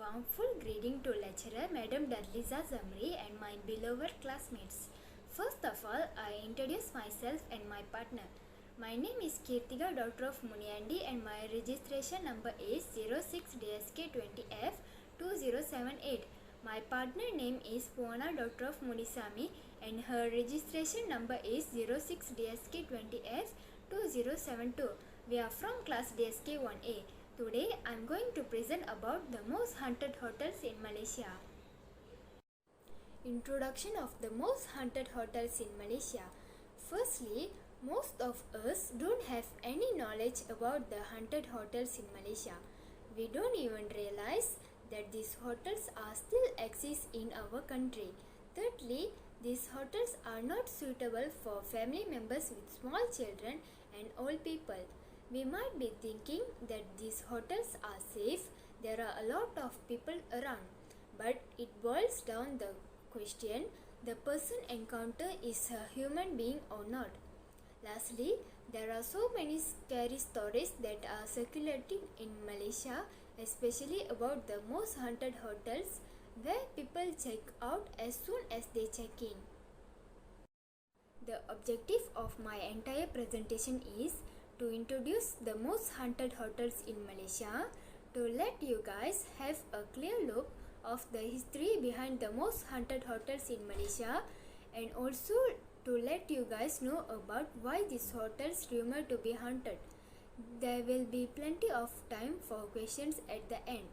warmful greeting to lecturer Madam Darliza Zamri and my beloved classmates. First of all, I introduce myself and my partner. My name is Kirtika, daughter of Muniandi, and my registration number is 06DSK20F2078. My partner name is Puana, daughter of Munisamy, and her registration number is 06DSK20F2072. We are from class DSK1A. Today I am going to present about the most haunted hotels in Malaysia. Introduction of the most haunted hotels in Malaysia. Firstly, most of us don't have any knowledge about the haunted hotels in Malaysia. We don't even realize that these hotels are still exist in our country. Thirdly, these hotels are not suitable for family members with small children and old people. We might be thinking that these hotels are safe, there are a lot of people around, but it boils down the question, the person encounter is a human being or not. Lastly, there are so many scary stories that are circulating in Malaysia, especially about the most haunted hotels where people check out as soon as they check in. The objective of my entire presentation is to introduce the most haunted hotels in Malaysia, to let you guys have a clear look of the history behind the most haunted hotels in Malaysia, and also to let you guys know about why these hotels rumored to be haunted. There will be plenty of time for questions at the end.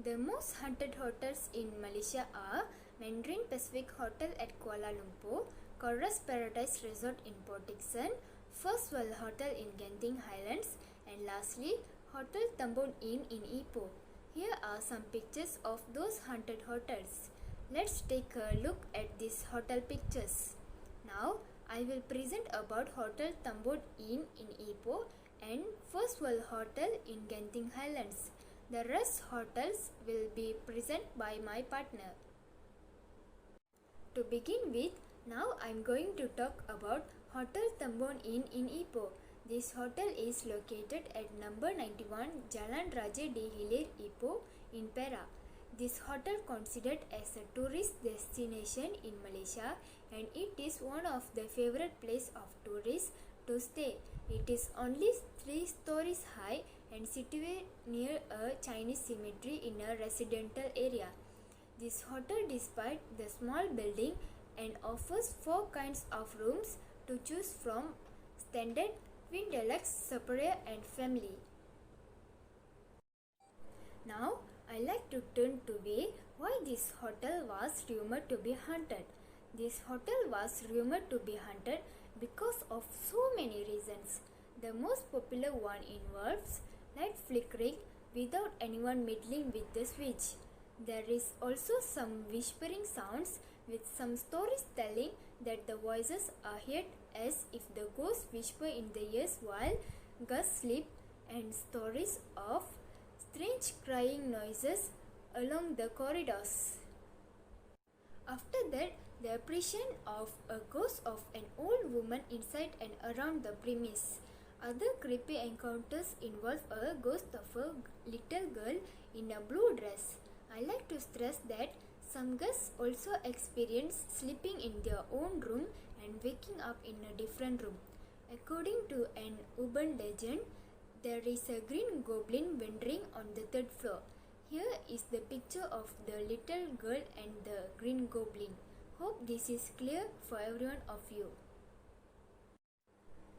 The most haunted hotels in Malaysia are Mandarin Pacific Hotel at Kuala Lumpur, Chorus Paradise Resort in Port Dickson, First World Hotel in Genting Highlands, and lastly, Hotel Tambun Inn in Ipoh. Here are some pictures of those haunted hotels. Let's take a look at these hotel pictures. Now, I will present about Hotel Tambun Inn in Ipoh and First World Hotel in Genting Highlands. The rest hotels will be presented by my partner. To begin with, now I am going to talk about Hotel Tambun Inn in Ipoh. This hotel is located at number 91 Jalan Raja de Hilir, Ipoh in Perak. This hotel considered as a tourist destination in Malaysia, and it is one of the favorite place of tourists to stay. It is only 3 stories high and situated near a Chinese cemetery in a residential area. This hotel, despite the small building, and offers 4 kinds of rooms to choose from: standard, twin deluxe, superior and family. Now, I like to turn to why this hotel was rumored to be haunted. This hotel was rumored to be haunted because of so many reasons. The most popular one involves light flickering without anyone meddling with the switch. There is also some whispering sounds, with some stories telling that the voices are heard as if the ghosts whisper in the ears while guests sleep, and stories of strange crying noises along the corridors. After that, the apparition of a ghost of an old woman inside and around the premise. Other creepy encounters involve a ghost of a little girl in a blue dress. I like to stress that some guests also experience sleeping in their own room and waking up in a different room. According to an urban legend, there is a green goblin wandering on the 3rd floor. Here is the picture of the little girl and the green goblin. Hope this is clear for everyone of you.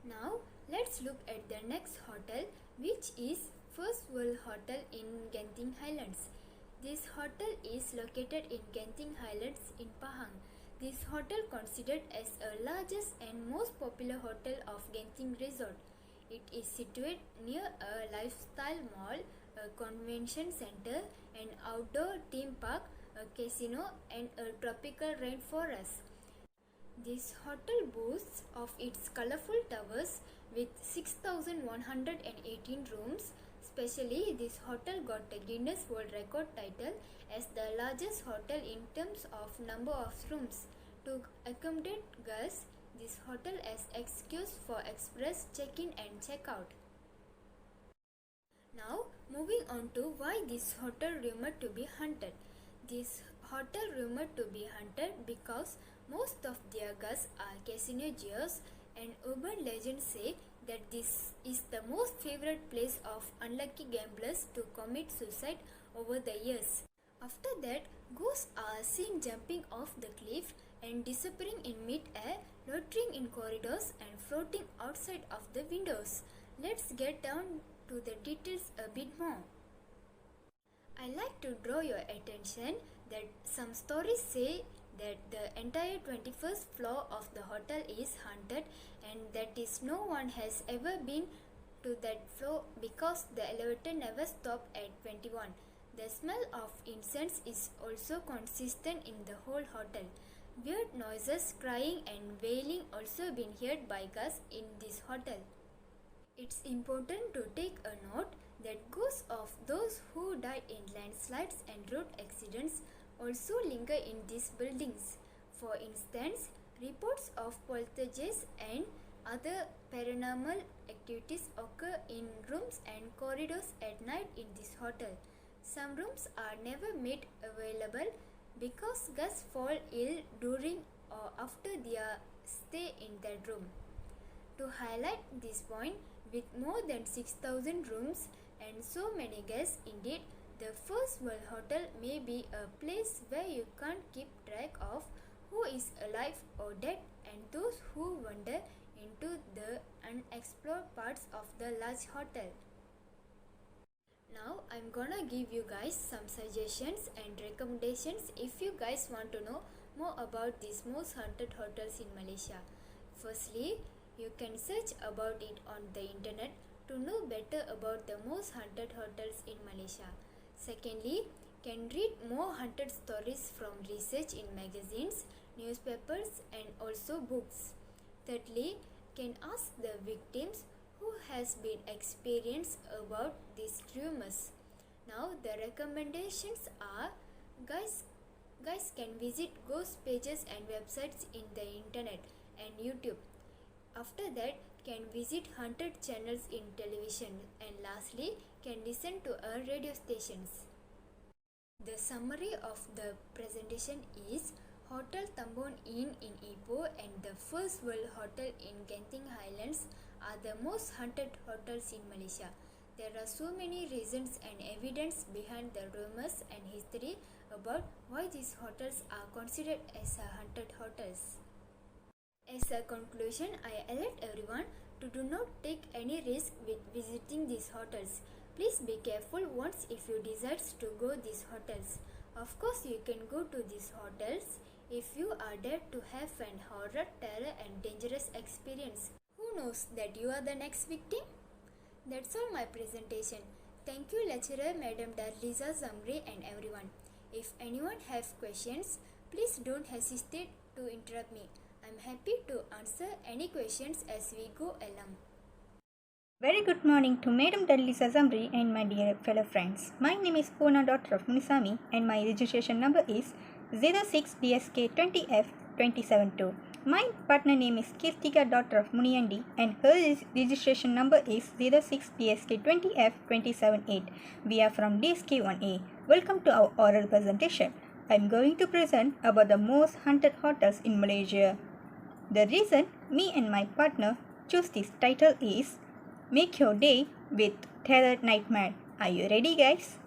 Now, let's look at the next hotel, which is First World Hotel in Genting Highlands. This hotel is located in Genting Highlands in Pahang. This hotel considered as the largest and most popular hotel of Genting Resort. It is situated near a lifestyle mall, a convention center, an outdoor theme park, a casino, and a tropical rainforest. This hotel boasts of its colorful towers with 6,118 rooms. Especially, this hotel got the Guinness World Record title as the largest hotel in terms of number of rooms. To accommodate guests, this hotel has excuse for express check-in and check-out. Now, moving on to why this hotel rumored to be haunted. This hotel rumored to be haunted because most of their guests are casino gears, and urban legends say that this is the most favorite place of unlucky gamblers to commit suicide over the years. After that, ghosts are seen jumping off the cliff and disappearing in mid-air, loitering in corridors and floating outside of the windows. Let's get down to the details a bit more. I like to draw your attention that some stories say that the entire 21st floor of the hotel is haunted, and that is no one has ever been to that floor because the elevator never stopped at 21. The smell of incense is also consistent in the whole hotel. Weird noises, crying and wailing also been heard by guests in this hotel. It's important to take a note that ghosts of those who died in landslides and road accidents also linger in these buildings. For instance, reports of poltergeists and other paranormal activities occur in rooms and corridors at night in this hotel. Some rooms are never made available because guests fall ill during or after their stay in that room. To highlight this point, with more than 6,000 rooms and so many guests, indeed, the First World Hotel may be a place where you can't keep track of who is alive or dead, and those who wander into the unexplored parts of the large hotel. Now I'm gonna give you guys some suggestions and recommendations if you guys want to know more about these most haunted hotels in Malaysia. Firstly, you can search about it on the internet to know better about the most haunted hotels in Malaysia. Secondly, can read more haunted stories from research in magazines, newspapers and also books. Thirdly, can ask the victims who has been experienced about these rumors. Now the recommendations are, guys can visit ghost pages and websites in the internet and YouTube. After that, can visit haunted channels in television, and lastly, can listen to our radio stations. The summary of the presentation is Hotel Tambon Inn in Ipoh and the First World Hotel in Genting Highlands are the most haunted hotels in Malaysia. There are so many reasons and evidence behind the rumors and history about why these hotels are considered as haunted hotels. As a conclusion, I alert everyone to do not take any risk with visiting these hotels. Please be careful once if you decide to go these hotels. Of course, you can go to these hotels if you are there to have an horror, terror and dangerous experience. Who knows that you are the next victim? That's all my presentation. Thank you lecturer Madam Darliza Zamri and everyone. If anyone have questions, please don't hesitate to interrupt me. I'm happy to answer any questions as we go along. Very good morning to Madam Darliza Zamri and my dear fellow friends. My name is Poona, daughter of A.MUNISAMY, and my registration number is 06DSK20F2072. My partner name is Kirtika, daughter of Muniyandi, and her registration number is 06DSK20F2078. We are from DSK1A. Welcome to our oral presentation. I am going to present about the most haunted hotels in Malaysia. The reason me and my partner choose this title is Make Your Day with Terror Nightmare. Are you ready, guys?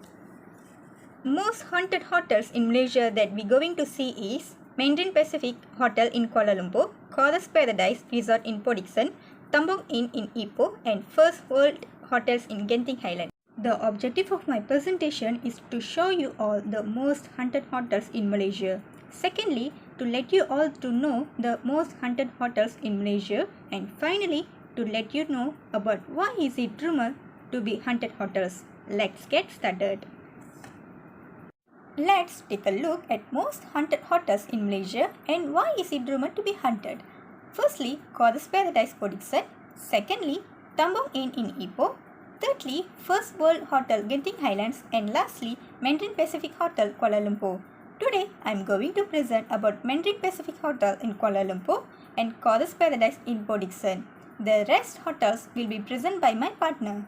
Most haunted hotels in Malaysia that we're going to see is Mandarin Pacific Hotel in Kuala Lumpur, Chorus Paradise Resort in Podixon, Tambong Inn in Ipoh, and First World Hotels in Genting Highlands. The objective of my presentation is to show you all the most haunted hotels in Malaysia. Secondly, to let you all to know the most haunted hotels in Malaysia, and finally, to let you know about why is it rumored to be haunted hotels. Let's get started. Let's take a look at most haunted hotels in Malaysia and why is it rumored to be haunted. Firstly, Chorus Paradise Podixon. Secondly, Tambong Inn in Ipoh. Thirdly, First World Hotel Genting Highlands, and lastly, Mandarin Pacific Hotel Kuala Lumpur. Today, I am going to present about Mandarin Pacific Hotel in Kuala Lumpur and Chorus Paradise in Podixon. The rest hotels will be presented by my partner.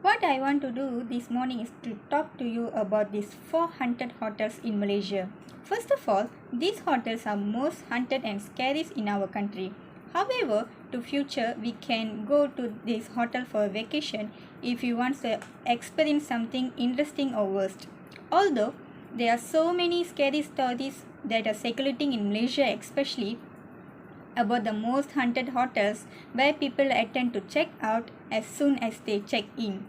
What What I want to do this morning is to talk to you about these 4 haunted hotels in Malaysia. First of all, these hotels are most haunted and scariest in our country. However, to future, we can go to this hotel for a vacation if you want to experience something interesting or worst. Although, there are so many scary stories that are circulating in Malaysia, especially about the most haunted hotels where people attend to check out as soon as they check in.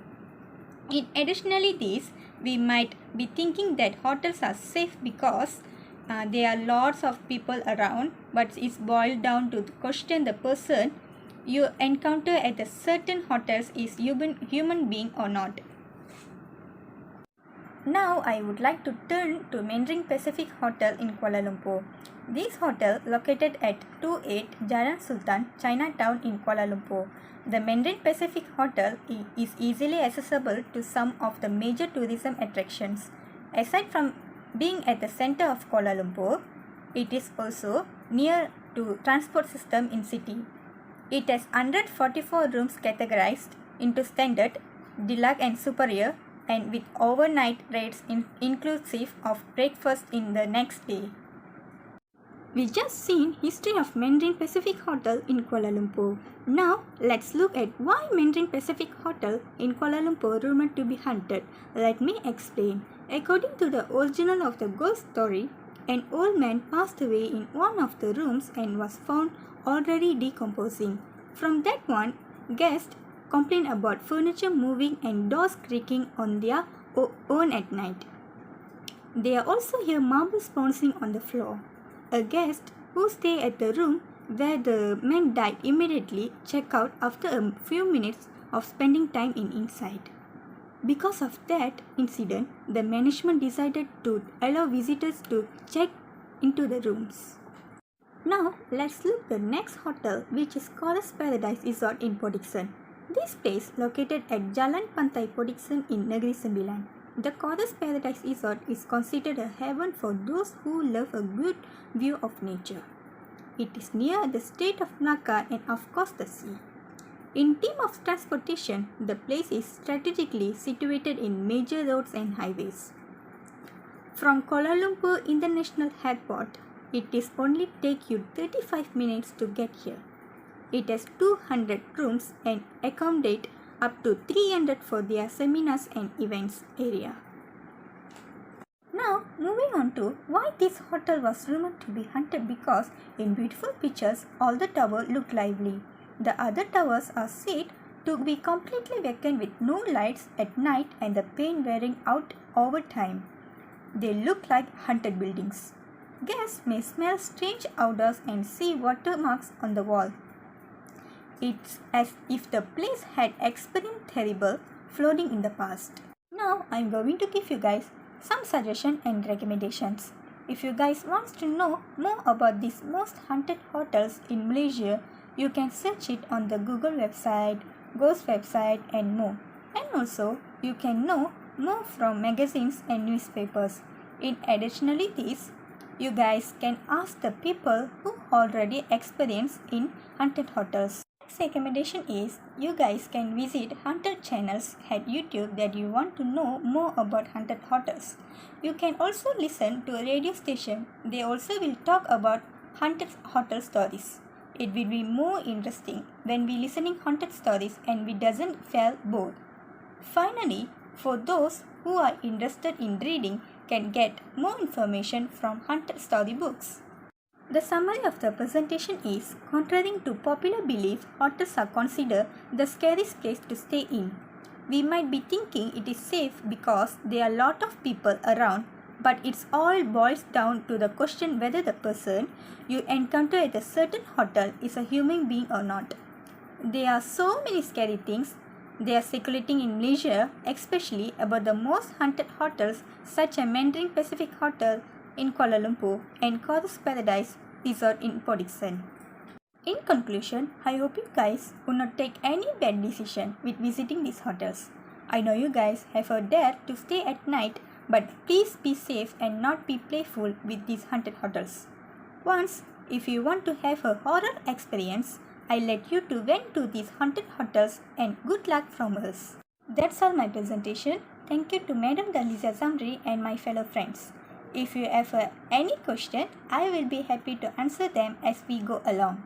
In additionally this, we might be thinking that hotels are safe because there are lots of people around, but it's boiled down to question the person you encounter at a certain hotels is human being or not. Now I would like to turn to Mandarin Pacific Hotel in Kuala Lumpur. This hotel, located at 28 Jalan Sultan, Chinatown in Kuala Lumpur. The Mandarin Pacific Hotel is easily accessible to some of the major tourism attractions. Aside from being at the center of Kuala Lumpur, it is also near to transport system in city. It has 144 rooms categorized into standard, deluxe and superior, and with overnight rates inclusive of breakfast in the next day. We just seen history of Mandarin Pacific Hotel in Kuala Lumpur. Now let's look at why Mandarin Pacific Hotel in Kuala Lumpur rumored to be haunted. Let me explain. According to the original of the ghost story, an old man passed away in one of the rooms and was found already decomposing. From that one, guests complained about furniture moving and doors creaking on their own at night. They also hear marbles bouncing on the floor. A guest who stayed at the room where the man died immediately checked out after a few minutes of spending time inside. Because of that incident, the management decided to allow visitors to check into the rooms. Now let's look at the next hotel, which is Chorus Paradise Resort in Podixon. This place located at Jalan Pantai Podixon in Negeri Sembilan. The Chorus Paradise Resort is considered a heaven for those who love a good view of nature. It is near the state of Melaka and of course the sea. In terms of transportation, the place is strategically situated in major roads and highways. From Kuala Lumpur International Airport, it is only take you 35 minutes to get here. It has 200 rooms and accommodate up to 300 for their seminars and events area. Now moving on to why this hotel was rumored to be haunted, because in beautiful pictures all the towers look lively. The other towers are said to be completely vacant with no lights at night and the paint wearing out over time. They look like haunted buildings. Guests may smell strange odors and see watermarks on the wall. It's as if the place had experienced terrible flooding in the past. Now I'm going to give you guys some suggestions and recommendations. If you guys want to know more about these most haunted hotels in Malaysia, you can search it on the Google website, Ghost website and more. And also you can know more from magazines and newspapers. In additionally this, you guys can ask the people who already experience in haunted hotels. Next recommendation is you guys can visit haunted channels at YouTube that you want to know more about haunted hotels. You can also listen to a radio station. They also will talk about haunted hotel stories. It will be more interesting when we listening haunted stories and we doesn't feel bored. Finally, for those who are interested in reading, can get more information from haunted storybooks. The summary of the presentation is, contrary to popular belief, hotels are considered the scariest place to stay in. We might be thinking it is safe because there are a lot of people around, but it's all boils down to the question whether the person you encounter at a certain hotel is a human being or not. There are so many scary things they are circulating in Malaysia, especially about the most haunted hotels such as Mandarin Pacific Hotel in Kuala Lumpur and Chorus Paradise Resort in Podixon. In conclusion, I hope you guys will not take any bad decision with visiting these hotels. I know you guys have a dare to stay at night, but please be safe and not be playful with these haunted hotels. Once, if you want to have a horror experience, I let you to went to these haunted hotels and good luck from us. That's all my presentation. Thank you to Madam Dalisa Zamri and my fellow friends. If you have any question, I will be happy to answer them as we go along.